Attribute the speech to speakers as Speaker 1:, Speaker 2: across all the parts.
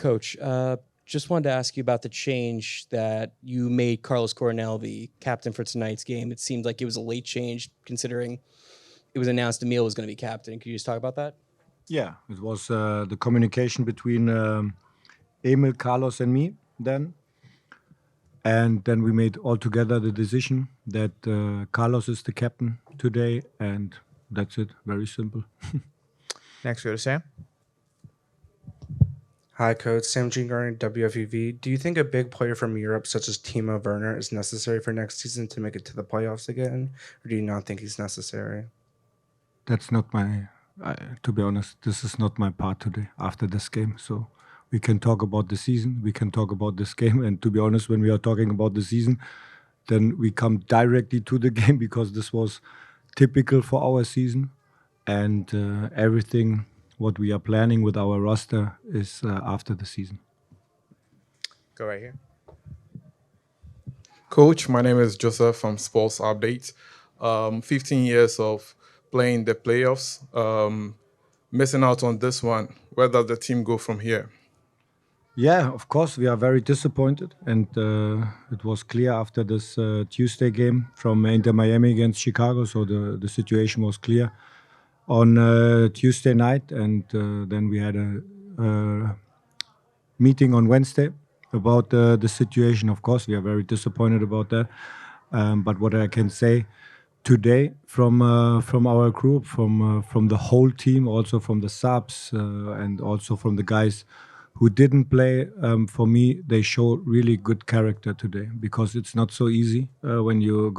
Speaker 1: Coach, just wanted to ask you about the change that you made Carlos Coronel the captain for tonight's game. It seemed like it was a late change considering it was announced Emil was going to be captain. Could you just talk about that?
Speaker 2: Yeah, it was the communication between Emil, Carlos, and me then. And then we made all together the decision that Carlos is the captain today, and that's it. Very simple.
Speaker 3: Next, go to Sam.
Speaker 4: Hi, Coach. Sam Gardner, WFUV. Do you think a big player from Europe, such as Timo Werner, is necessary for next season to make it to the playoffs again, or do you not think he's necessary?
Speaker 2: That's not my, to be honest, this is not my part today after this game. So we can talk about the season, we can talk about this game. And to be honest, when we are talking about the season, then we come directly to the game because this was typical for our season. And everything what we are planning with our roster is after the season.
Speaker 3: Go right here.
Speaker 5: Coach, my name is Joseph from Sports Update. 15 years of playing the playoffs, missing out on this one. Where does the team go from here?
Speaker 2: Yeah, of course, we are very disappointed. And it was clear after this Tuesday game from Inter Miami against Chicago. So the situation was clear on Tuesday night. And then we had a meeting on Wednesday about the situation. Of course, we are very disappointed about that. But what I can say today from our group, from the whole team, also from the subs and also from the guys who didn't play, for me, they show really good character today because it's not so easy when you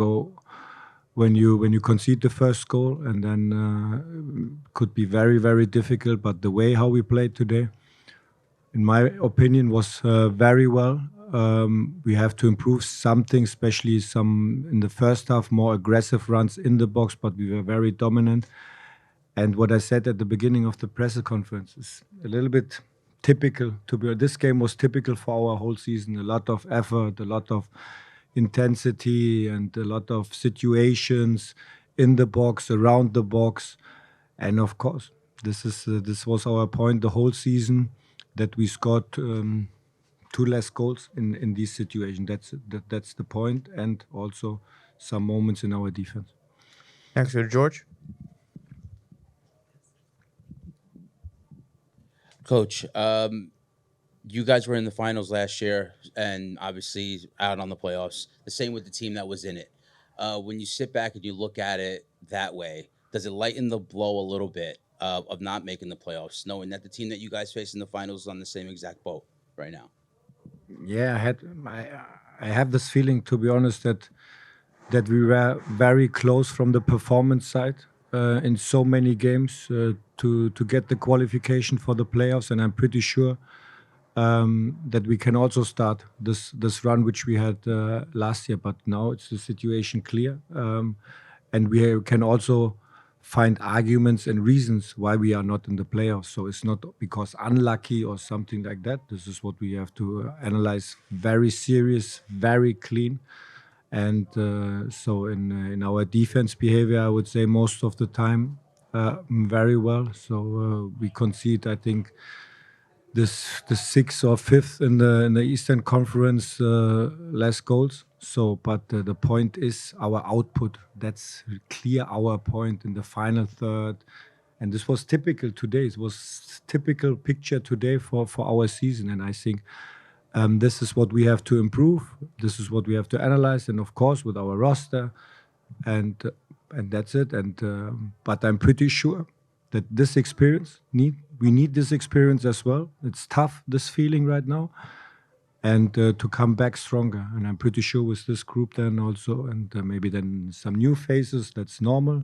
Speaker 2: concede the first goal, and then could be very, very difficult. But the way how we played today, in my opinion, was very well. We have to improve something, especially some in the first half, more aggressive runs in the box, but we were very dominant. And what I said at the beginning of the press conference is a little bit typical. This game was typical for our whole season. A lot of effort, a lot of intensity, and a lot of situations in the box, around the box. And of course, this was our point the whole season, that we scored 2 less goals in these situations. That's the point, and also some moments in our defense.
Speaker 3: Next, go to George.
Speaker 6: Coach, you guys were in the finals last year and obviously out on the playoffs. The same with the team that was in it. When you sit back and you look at it that way, does it lighten the blow a little bit of not making the playoffs, knowing that the team that you guys face in the finals is on the same exact boat right now?
Speaker 2: Yeah, I have this feeling, to be honest, that we were very close from the performance side in so many games to get the qualification for the playoffs, and I'm pretty sure that we can also start this run which we had last year. But now it's the situation clear, and we can also find arguments and reasons why we are not in the playoffs. So it's not because unlucky or something like that. This is what we have to analyze very serious, very clean. And so in our defense behavior, I would say most of the time very well. So we concede, I think, the 6th or 5th in the Eastern Conference less goals. So, but the point is our output. That's clear our point in the final third. And this was typical today. It was typical picture today for our season. And I think this is what we have to improve. This is what we have to analyze. And of course, with our roster, and that's it. And but I'm pretty sure that this experience we need this experience as well. It's tough, this feeling right now, and to come back stronger. And I'm pretty sure with this group then also, and maybe then some new faces, that's normal.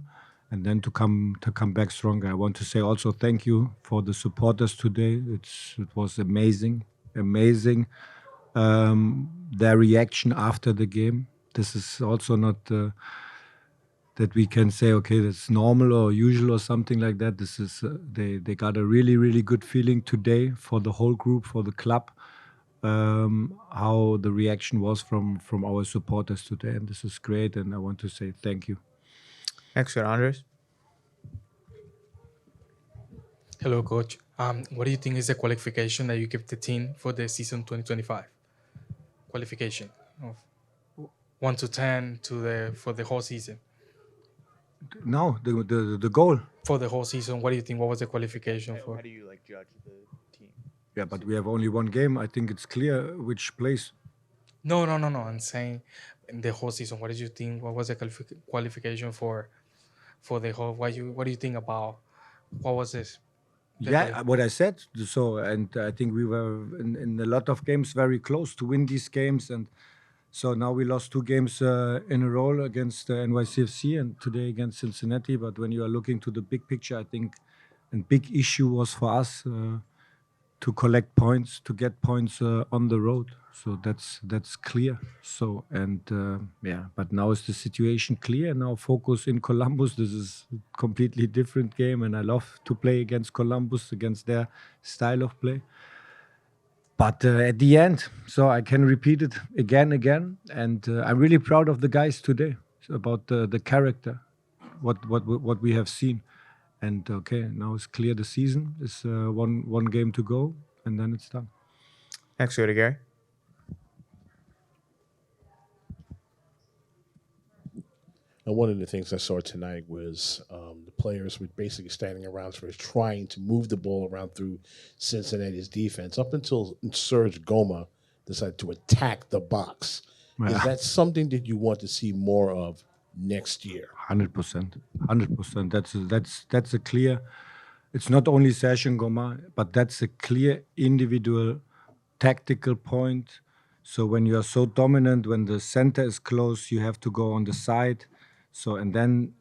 Speaker 2: And then to come back stronger. I want to say also thank you for the supporters today. It was amazing. Their reaction after the game. This is also not that we can say, okay, that's normal or usual or something like that. This is they got a really, really good feeling today for the whole group, for the club, how the reaction was from our supporters today. And this is great, and I want to say thank you.
Speaker 3: Next, go to Andres.
Speaker 7: Hello, coach. What do you think is the qualification that you give the team for the season 2025? Qualification of 1 to 10 for the whole season.
Speaker 2: No, the goal.
Speaker 7: For the whole season, what do you think? What was the qualification
Speaker 3: How
Speaker 7: for?
Speaker 3: do you like judge the team?
Speaker 2: Yeah, but we have only one game. I think it's clear which place.
Speaker 7: No. I'm saying in the whole season. What did you think? What was the qualification for the whole? What do you think about? What was this?
Speaker 2: Yeah, what I said. So, and I think we were in a lot of games very close to win these games, and so now we lost 2 games in a row against NYCFC and today against Cincinnati. But when you are looking to the big picture, I think a big issue was for us to collect points, to get points on the road. So that's clear. So and yeah, but now is the situation clear? Now focus in Columbus. This is a completely different game, and I love to play against Columbus, against their style of play. But at the end, so I can repeat it again, and I'm really proud of the guys today about the character, what we have seen. And okay, now it's clear the season is one game to go, and then it's done.
Speaker 3: Next, we go to Gary.
Speaker 8: And one of the things I saw tonight was the players were basically standing around trying to move the ball around through Cincinnati's defense up until Serge Goma decided to attack the box. Is
Speaker 2: Yeah.
Speaker 8: that something that you want to see more of next year?
Speaker 2: 100%. That's a clear. It's not only Serge Goma, but that's a clear individual tactical point. So when you are so dominant, when the center is close, you have to go on the side. So and then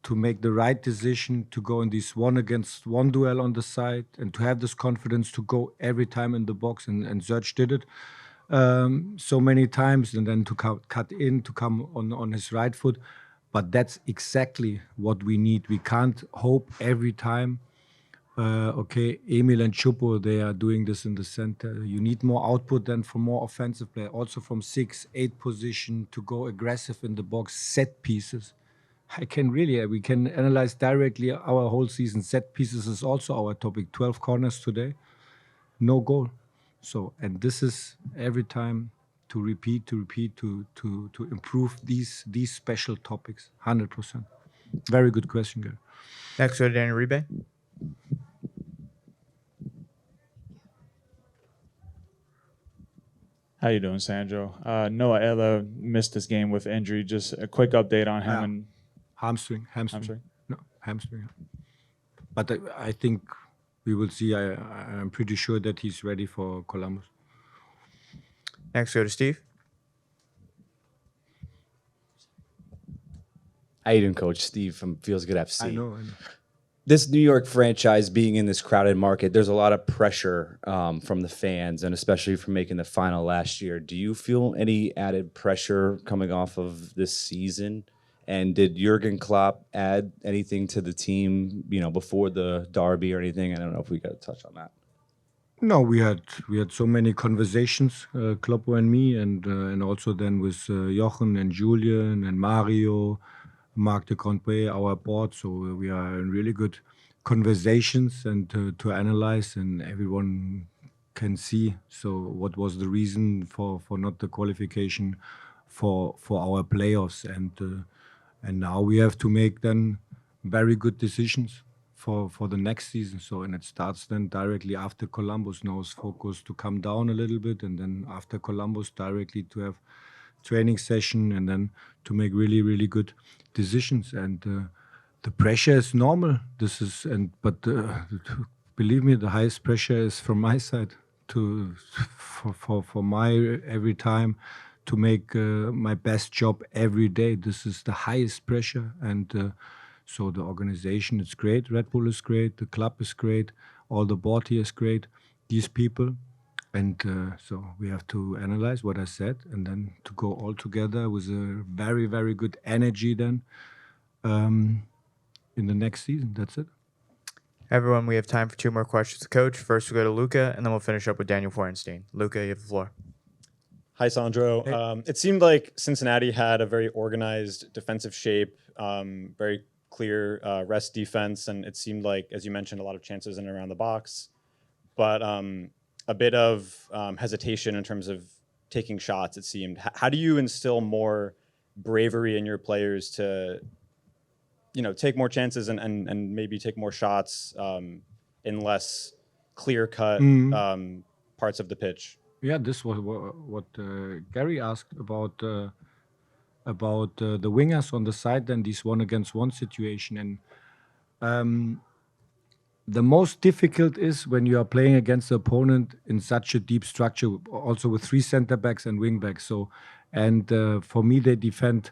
Speaker 2: to make the right decision to go in this 1-against-1 duel on the side and to have this confidence to go every time in the box, and Serge did it so many times, and then to cut in, to come on his right foot. But that's exactly what we need. We can't hope every time, okay, Emil and Chupo, they are doing this in the center. You need more output than from more offensive play, also from 6-8 position to go aggressive in the box, set pieces. We can analyze directly our whole season. Set pieces is also our topic. 12 corners today, no goal. So, and this is every time to repeat, to improve these special topics. 100%. Very good question, Gary.
Speaker 3: Next, we go to Daniel Uribe.
Speaker 9: How you doing, Sandro? Noah Ella missed this game with injury. Just a quick update on him.
Speaker 2: Yeah.
Speaker 9: And
Speaker 2: Hamstring.
Speaker 9: Hamstring?
Speaker 2: No, hamstring. But I think we will see. I'm pretty sure that he's ready for Columbus.
Speaker 3: Next, we go to Steve.
Speaker 10: How you doing, Coach? Steve from Feels Good FC.
Speaker 2: I know.
Speaker 10: This New York franchise being in this crowded market, there's a lot of pressure from the fans, and especially from making the final last year. Do you feel any added pressure coming off of this season? And did Jurgen Klopp add anything to the team, before the derby or anything? I don't know if we got to touch on that.
Speaker 2: No, we had so many conversations, Kloppo and me, and also then with Jochen and Julian and Mario, Marc de Condé, our board. So we are in really good conversations and to analyze, and everyone can see. So what was the reason for not the qualification for our playoffs, and now we have to make then very good decisions for the next season. So, and it starts then directly after Columbus. Now it's focused to come down a little bit, and then after Columbus directly to have training session, and then to make really, really good decisions. And the pressure is normal. But believe me, the highest pressure is from my side for my every time to make my best job every day. This is the highest pressure, and so the organization is great. Red Bull is great. The club is great. All the board here is great. These people. And so we have to analyze what I said, and then to go all together with a very, very good energy then in the next season. That's it.
Speaker 3: Everyone, we have time for 2 more questions. Coach, first we go to Luca, and then we'll finish up with Daniel Feuerstein. Luca, you have the floor.
Speaker 11: Hi, Sandro.
Speaker 2: Hey.
Speaker 11: It seemed like Cincinnati had a very organized defensive shape, very clear rest defense, and it seemed like, as you mentioned, a lot of chances in and around the box, but a bit of hesitation in terms of taking shots, it seemed. How do you instill more bravery in your players to, take more chances and maybe take more shots in less clear-cut parts of the pitch?
Speaker 2: Yeah, this was what Gary asked about the wingers on the side and this 1-against-1 situation. And the most difficult is when you are playing against the opponent in such a deep structure, also with 3 center backs and wing backs. So, and for me, they defend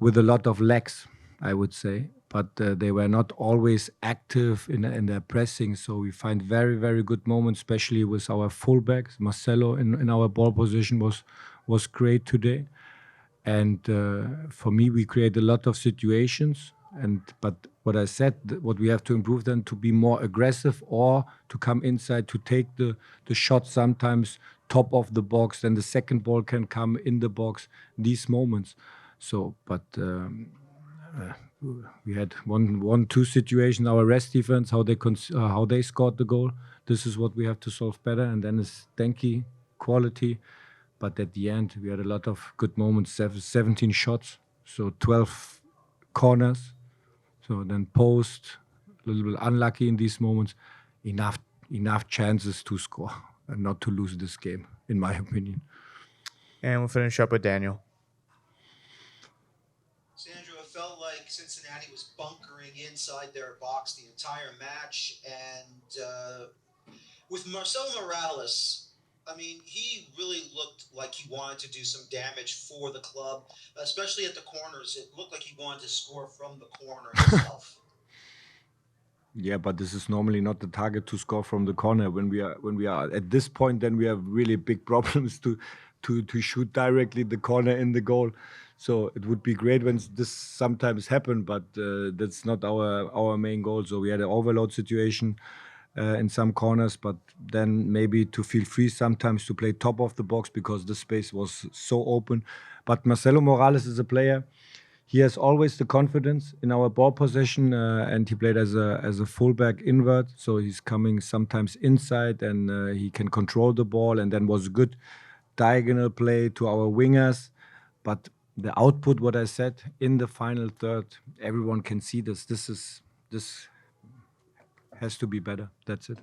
Speaker 2: with a lot of legs, I would say, but they were not always active in their pressing. So we find very, very good moments, especially with our fullbacks. Marcelo in our ball position was great today. And for me, we create a lot of situations. But what I said, what we have to improve then to be more aggressive or to come inside to take the shot sometimes top of the box. Then the second ball can come in the box. These moments. So, but we had two situations. Our rest defense, how they scored the goal. This is what we have to solve better. And then it's Denki quality. But at the end, we had a lot of good moments, 17 shots, so 12 corners. So then post, a little bit unlucky in these moments. Enough chances to score and not to lose this game, in my opinion.
Speaker 3: And we'll finish up with Daniel.
Speaker 12: Sandro, it felt like Cincinnati was bunkering inside their box the entire match. And with Marcelo Morales, I mean, he really looked like he wanted to do some damage for the club, especially at the corners. It looked like he wanted to score from the corner himself.
Speaker 2: Yeah, but this is normally not the target to score from the corner. When we are at this point, then we have really big problems to shoot directly the corner in the goal. So it would be great when this sometimes happen, but that's not our main goal. So we had an overload situation in some corners, but then maybe to feel free sometimes to play top of the box because the space was so open. But Marcelo Morales is a player. He has always the confidence in our ball possession, and he played as a fullback invert. So he's coming sometimes inside, and he can control the ball. And then was a good diagonal play to our wingers. But the output, what I said in the final third, everyone can see this. This has to be better. That's it.